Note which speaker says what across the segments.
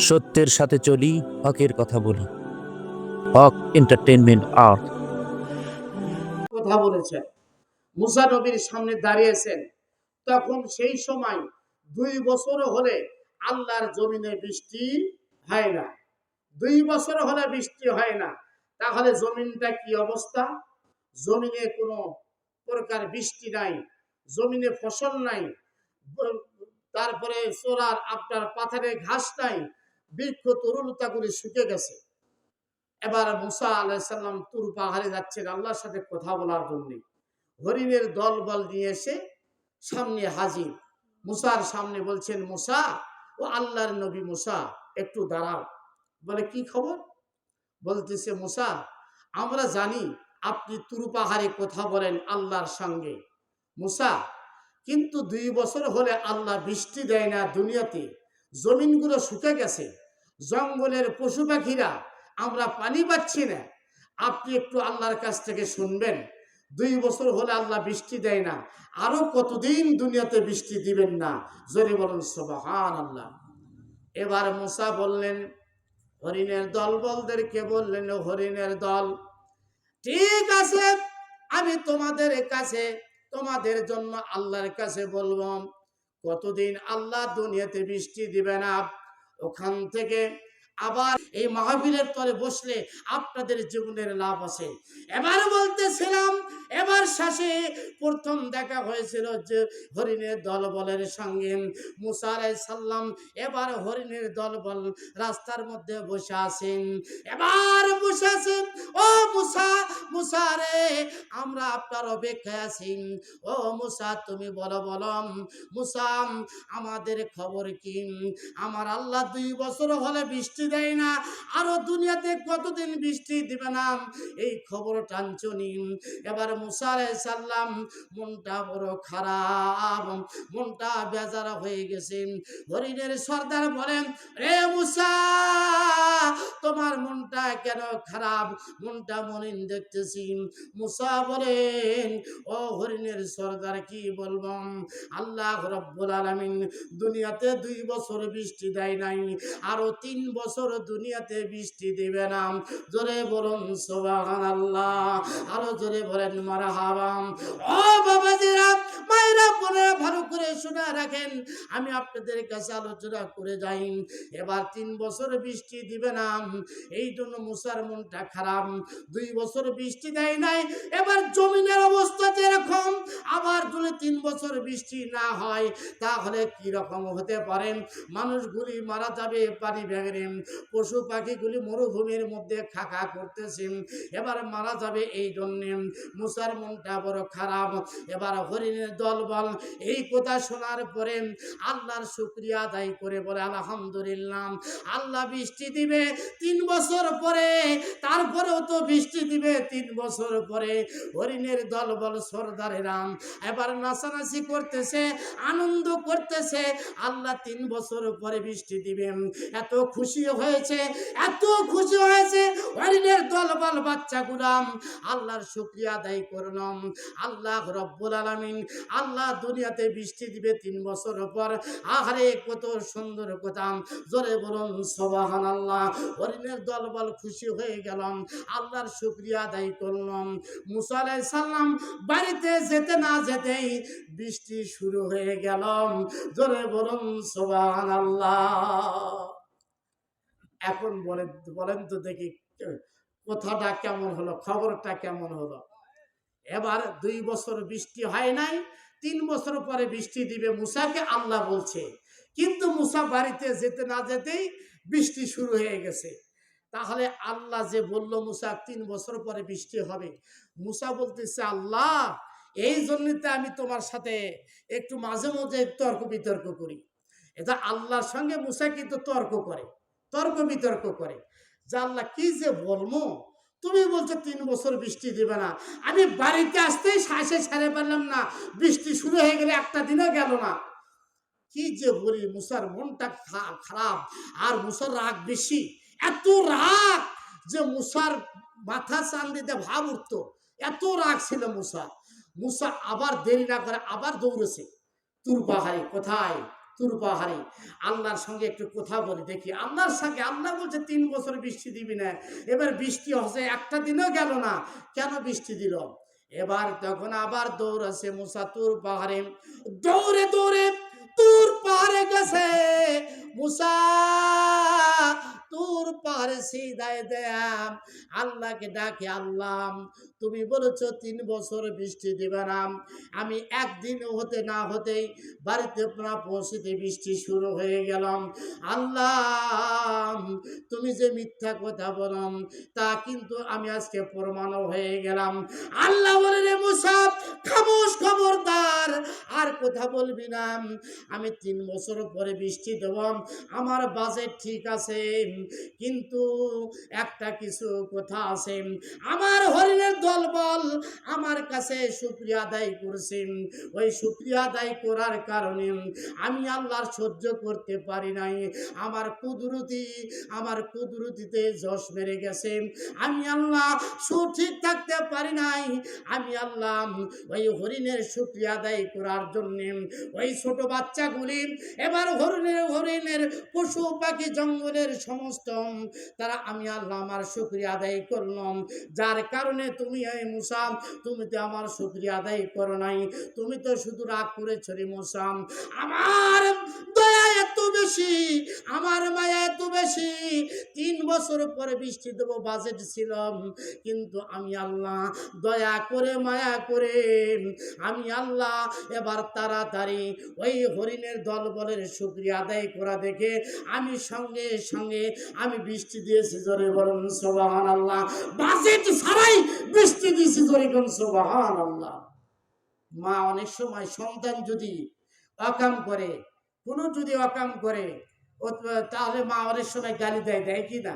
Speaker 1: সত্যের সাথে চলি, হকের কথা বলি। হক এন্টারটেইনমেন্ট আর্ট
Speaker 2: কথা বলেছেন। মুসা নবীর সামনে দাঁড়িয়েছেন, তখন সেই সময় 2 বছর হলে আল্লাহর জমিনে বৃষ্টি হয় না। 2 বছর হলে বৃষ্টি হয় না, তাহলে জমিনটা কি অবস্থা? জমিনে কোনো প্রকার বৃষ্টি নাই, জমিনে ফসল নাই, তারপরে সোলার আপনার পাথারে ঘাস নাই, বৃক্ষ তরুলতাগুলি শুকে গেছে। এবার মুসা আলাইসাল্লাম তুর পাহাড়ে যাচ্ছেন আল্লাহর সাথে কথা বলার জন্য। হরিণের দল বল নিয়ে এসে সামনে হাজির। মুসার সামনে বলছেন, মুসা, ও আল্লাহর নবী মুসা, একটু দাঁড়াও। বলে, কি খবর? বলতেছে, মুসা, আমরা জানি আপনি তুর পাহাড়ে কথা বলেন আল্লাহর সঙ্গে। মুসা, কিন্তু 2 বছর হলে আল্লাহ বৃষ্টি দেয় না দুনিয়াতে, জমিনগুলো শুকে গেছে, জঙ্গলের পশু পাখিরা আমরা পানি পাচ্ছি না। আপনি একটু আল্লাহর কাছ থেকে শুনবেন, 2 বছর হলে আল্লাহ বৃষ্টি দেয় না, আরো কতদিন দুনিয়াতে বৃষ্টি দিবেন না? জোরে বলেন সুবহানাল্লাহ। এবার মুসা বললেন, হরিণের দল বলদেরকে বললেন, হরিণের দল, ঠিক আছে, আমি তোমাদের কাছে, তোমাদের জন্য আল্লাহর কাছে বলবো, কতদিন আল্লাহ দুনিয়াতে বৃষ্টি দিবে না। ওখান থেকে আবার এই মাহফিলের তলে বসলে আপনাদের জীবনের লাভ আছে। এবার বলতেছিলাম, এবার শেষে প্রথম দেখা হয়েছিল যে হরিণের দলবলের সঙ্গে মুসা আলাইহিস সালাম। এবার হরিণের দলবল রাস্তার মধ্যে বসে আছেন। এবার বসে আছেন, ও মুসা, মুসা রে, আমরা আপনার অপেক্ষায় আছি। ও মুসা, তুমি বলো বলো মুসা, আমাদের খবর কি? আমার আল্লাহ 2 বছর হলে বৃষ্টি দেয় না, আরো দুনিয়াতে কতদিন বৃষ্টি দিবে না, এই খবর টানছনি। এবার মুসা আলাইহিস সালাম মনটা বড় খারাপ, মনটা বেজার হয়ে গেছে। হরিণের সর্দার বলেন, রে মুসা, তোমার মনটা কেন খারাপ? মনটা মলিন দেখতেছি। মুসা বলেন, ও হরিণের সর্দার, কি বলবো, আল্লাহ রাব্বুল আলামিন দুনিয়াতে 2 বছর বৃষ্টি দেয় নাই, আরো 3 বছর দুনিয়াতে বৃষ্টি দিবে না। জোরে বলুন সুবহানাল্লাহ, আরো জোরে বলেন মারহাবা। ও বাবাজিরা, মায়েরা, বোনেরা, ভালো করে শুনে রাখেন, আমি আপনাদের কাছে আলোচনা করে যাই। এবার 3 বছর বৃষ্টি দিবে না, এই জন্য মুসার মনটা খারাপ। 2 বছর বৃষ্টি দেয় নাই, এবার জমিনের অবস্থা যেরকম, আবার যদি 3 বছর বৃষ্টি না হয় তাহলে কি রকম হতে পারে? মানুষগুলি মারা যাবে পানি ভেঙে, পশু পাখিগুলি মরুভূমির মধ্যে খাকা করতেছে, এবার মারা যাবে। এই জন্য মুসার মনটা বড় খারাপ। এবার হরিণের দলবল এই কথা শোনার পরে আল্লাহর শুকরিয়া আদায় করে বলে, আলহামদুলিল্লাহ, আল্লাহ বৃষ্টি দিবে 3 বছর পরে, তারপরেও তো বৃষ্টি দিবে 3 বছর পরে। হরিণের দলবল সর্দারেরা এবার নাচানাচি করতেছে, আনন্দ করতেছে, আল্লাহ 3 বছর পরে বৃষ্টি দিবেন। এত খুশি হয়েছে, এত খুশি হয়েছে হরিণের দলবল বাচ্চাগুলাম আল্লাহর শুকরিয়া আদায় করলাম। আল্লাহ রব্বুল আলামিন, আল্লাহ দুনিয়াতে বৃষ্টি দিবে 3 বছর পর। আহারে কত সুন্দর কথা, জোরে বলুন সুবহানাল্লাহ। হরিণের দলবল খুশি হয়ে গেলাম, আল্লাহর শুকরিয়া আদায় করলাম। মুসা আলাইহিস সালাম বাড়িতে যেতে না যেতেই বৃষ্টি শুরু হয়ে গেল। জোরে বলুন সুবহানাল্লাহ। এখন বলেন বলেন তো দেখি, কথাটা কেমন হলো, খবরটা কেমন হলো? এবার 2 বছর বৃষ্টি হয় নাই, 3 বছর পরে বৃষ্টি দিবে মুসাকে আল্লাহ বলছে, কিন্তু মুসা বাড়িতে যেতে না যেতেই বৃষ্টি শুরু হয়ে গেছে। তাহলে আল্লাহ যে বলল মুসা 3 বছর পরে বৃষ্টি হবে, মুসা বলতেছে, আল্লাহ, এই জন্যতে আমি তোমার সাথে একটু মাঝে মাঝে তর্ক বিতর্ক করি। এটা আল্লাহর সঙ্গে মুসা কিন্তু তর্ক করে, তর্ক বিতর্ক করে যে আল্লাহ কি যে বলবো, তুমি বলছো 3 বছর বৃষ্টি দিবে না, আমি বাড়িতে আসতেই শ্বাসে ছেড়ে পারলাম না, বৃষ্টি শুরু হয়ে গেলে একটা দিনও গেল না। কি যে বলি, মুসার মনটা খারাপ, আর মুসার রাগ বেশি, এত রাগ যে মুসার মাথা চান দিতে ভাব উঠতো, এত রাগ ছিল মুসা। মুসা আবার দেরি না করে আবার দৌড়েছে তুর পাহাড়ে। কোথায়? তুর পাহাড়ে আল্লাহর সঙ্গে একটু কথা বলে দেখি। আল্লাহর সঙ্গে আল্লাহ বলছে 3 বছর বৃষ্টি দিবি না, এবার বৃষ্টি হচ্ছে একটা দিনও গেল না, কেন বৃষ্টি দিল? এবার তখন আবার দৌড়াছে মুসা তুর পাহাড়ে, দৌড়ে দৌড়ে তুর পাহাড়ে গেছে মুসা। তুর পাহাড়ে সিজদায় দেয়া আল্লাহকে ডাকে, আল্লাহ তুমি বলেছো 3 বছর বৃষ্টি দিবে না, আমি একদিন হতে না হতেই বাড়িতে না পৌঁছতে বৃষ্টি শুরু হয়ে গেলাম। আল্লাহ তুমি যে মিথ্যা কথা বলো তা কিন্তু আমি আজকে প্রমাণ হয়ে গেলাম। আল্লাহ বলে, রে মুসা খামোশ, খবরদার আর কথা বলবি না, আমি 3 বছর পরে বৃষ্টি দেব, আমার বাজেট ঠিক আছে, কিন্তু একটা কিছু কথা আছে, আমার হরিণের দলবল আমার কাছে শুকরিয়া আদায় করছেন, ওই শুকরিয়া আদায় করার কারণে আমি আল্লাহর সহ্য করতে পারি নাই, আমার কুদরতিতে জশ মেরে গেছে, আমি আল্লাহ সঠিক থাকতে পারি নাই, আমি আল্লাহ ওই হরিণের শুকরিয়া আদায় করার জন্য ওই ছোট বাচ্চাগুলি এবার হরিণের পশু পাখি জঙ্গলের সমস্ত তারা আমি আল্লাহ আমার শুকরিয়া আদায় করলাম, যার কারণে তুমি এই মুসা তুমি তো আমার শুকরিয়া আদায় করো নাই, তুমি তো শুধু রাগ করেছো রে মুসা। আমার দয়া এত বেশি, আমার মায়া এত বেশি, 3 বছর পরে বৃষ্টি দেবো বাজেট ছিল, কিন্তু আমি আল্লাহ দয়া করে মায়া করে আমি আল্লাহ এবার তাড়াতাড়ি ওই হরিণের দলবলের শুকরিয়া আদায় করা দেখে আমি সঙ্গে সঙ্গে আমি বৃষ্টি দিয়েছি, জোরে বলুন সুবহানাল্লাহ, বাজেট ছাড়াই বৃষ্টি দিয়েছি, জোরে বলুন সুবহানাল্লাহ। মা অনেক সময় সন্তান যদি অকাম করে, কোনো যদি অকাম করে তাহলে মা অনেক সময় গালি দেয় কি না,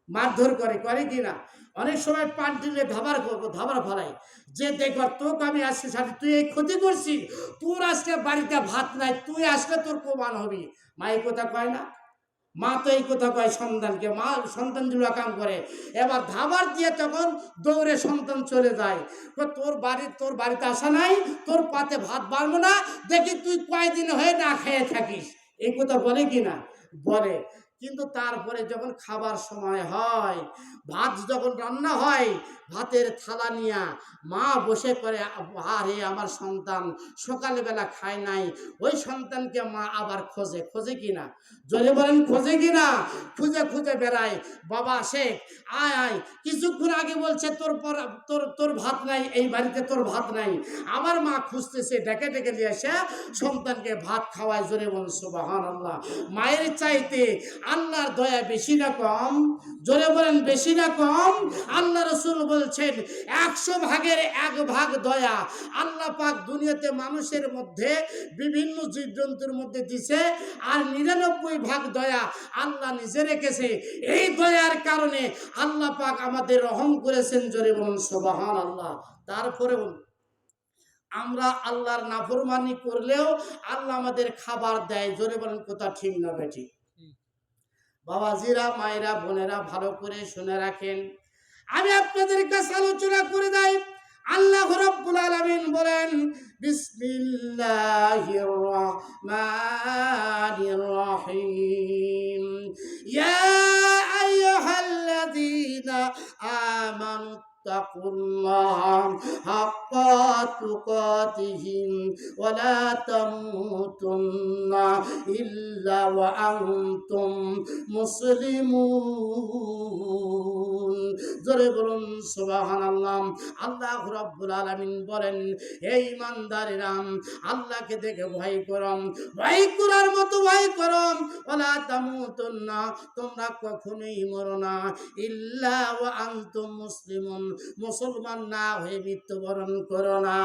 Speaker 2: মারধর করে কি না, অনেক সময় পান দিলে ধাবার ফেলায়, যে দেখ তোকে আমি আজকে সাথে তুই এই ক্ষতি করছিস, তোর আজকে বাড়িতে ভাত নাই, তুই আসলে তোর প্রমাণ হবি। মা এই কথা কয় না, মা তো এই কথা কয় সন্তানকে, মা সন্তান যদি কাম করে এবার ধাবার দিয়ে তখন দৌড়ে সন্তান চলে যায়, তোর বাড়িতে আসা নাই, তোর পাতে ভাত বাড়বো না, দেখি তুই কয়দিন হয়ে না খেয়ে থাকিস, এই কথা বলে কি না, বলে। কিন্তু তারপরে যখন খাবার সময় হয়, ভাত যখন রান্না হয়, ভাতের থালা নিয়ে মা বসে করে, আরে আমার সন্তান সকালবেলা খায় নাই, ওই সন্তানকে মা আবার খোঁজে কিনা, জোরে বলেন খোঁজে কিনা, খুঁজে বেড়ায়, বাবা শেখ আয় কিছুক্ষণ আগে বলছে তোর ভাত নাই, এই বাড়িতে তোর ভাত নাই, আমার মা খুঁজতেছে, ডেকে নিয়ে এসে সন্তানকে ভাত খাওয়ায়, জোরে বলেন সুবহানাল্লাহ। মায়ের চাইতে আল্লাহর দয়া বেশি না কম, জোরে বলেন বেশি না কম। আল্লাহ রাসূল বলছেন 100 ভাগের 1 ভাগ দয়া আল্লাহ পাক দুনিয়াতে মানুষের মধ্যে বিভিন্ন জীবজন্তুর মধ্যে দিছে, আর 99 ভাগ দয়া আল্লাহ নিজে রেখেছে। এই দয়ার কারণে আল্লাহ পাক আমাদের রহম করেছেন, জোরে বলুন সুবহানাল্লাহ। তারপরে আমরা আল্লাহর নাফরমানি করলেও আল্লাহ আমাদের খাবার দেয়, জোরে বলেন কথা ঠিক না বেঠিক? বাবাজিরা, মায়েরা, বোনেরা ভালো করে শুনে রাখেন, আমি আপনাদের কাছে আলোচনা করে দেই। আল্লাহ রাব্বুল আলামিন বলেন, বিসমিল্লাহির রহমানির রহিম, ইয়া আইয়ুহাল্লাযীনা আমানু তাকুল্লাহ হাক্কা তুকাতিহিম ওয়া লা তামুতুন্না ইল্লা ওয়া আনতুম মুসলিমুন, জোরে বলুন সুবহানাল্লাহ। আল্লাহ রাব্বুল আলামিন বলেন, হে ঈমানদারেরা, আল্লাহকে দেখে ভয় করো, ভয় করার মতো ভয় করো, ওয়া লা তামুতুন্না, তোমরা কখনোই মরো না, ইল্লা ওয়া আনতুম মুসলিমুন, মুসলমান না হয়ে মৃত্যুবরণ করো না।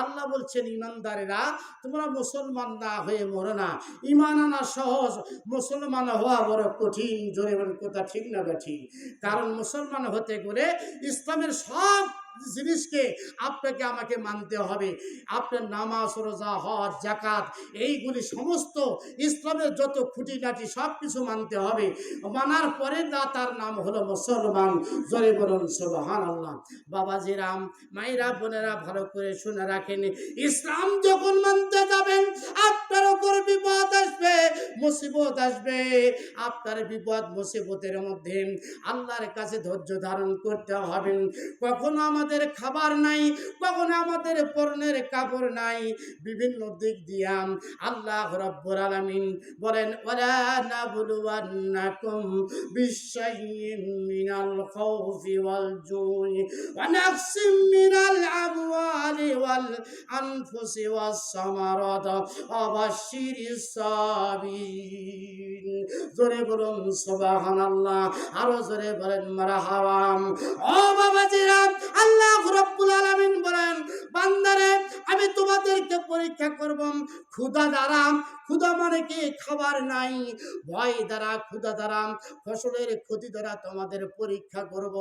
Speaker 2: আল্লাহ বলছেন, ঈমানদারেরা তোমরা মুসলমান না হয়ে মরো না। ঈমান আনা সহজ, মুসলমান হওয়া বড় কঠিন, জোরে বলেন কথা ঠিক না বেঠিক? কারণ মুসলমান হতে গেলে ইসলামের সব জিনিসকে আপনাকে আমাকে মানতে হবে। আপনার নামাজ, রোজা, হজ, যাকাত এইগুলি সমস্ত ইসলামের যত খুঁটিনাটি সব কিছু মানতে হবে। মানার পরে তার নাম হলো মুসলমান। জোরে বলুন সুবহানাল্লাহ। বাবাজিরাম, মায়েরা, বোনেরা, ভালো করে শুনে রাখেন, ইসলাম যখন মানতে যাবেন আপনার উপর বিপদ আসবে, মুসিবত আসবে। আপনার বিপদ মুসিবতের মধ্যে আল্লাহর কাছে ধৈর্য ধারণ করতে হবে। কখনো আমাদের খাবার নাই, কখনো আমাদের পরনের কাপড় নাই, বিভিন্ন দিক দিয়া আল্লাহ রাব্বুল আলামিন বলেন, ওয়ালা নাবলুওয়ান্নাকুম বিশাইইন মিনাল খাউফি ওয়াল জুই ওয়া নাকসিম মিনাল আমওয়ালি ওয়াল আনফুসি ওয়াস সামারাত ওয়া বাশশিরিস সাবিরিন। জোরে বলুন সুবহানাল্লাহ, আরো জোরে বলেন মারহাবা। ও বাবাজিরা, আল্লাহ রাব্বুল আলামিন বলেন, বান্দারে আমি তোমাদেরকে পরীক্ষা করব ক্ষুধা দ্বারা। ক্ষুধা মানে কি? খাবার নাই। ভয় দ্বারা, ক্ষুধা দ্বারা, ফসলের ক্ষতি দ্বারা তোমাদের পরীক্ষা করব।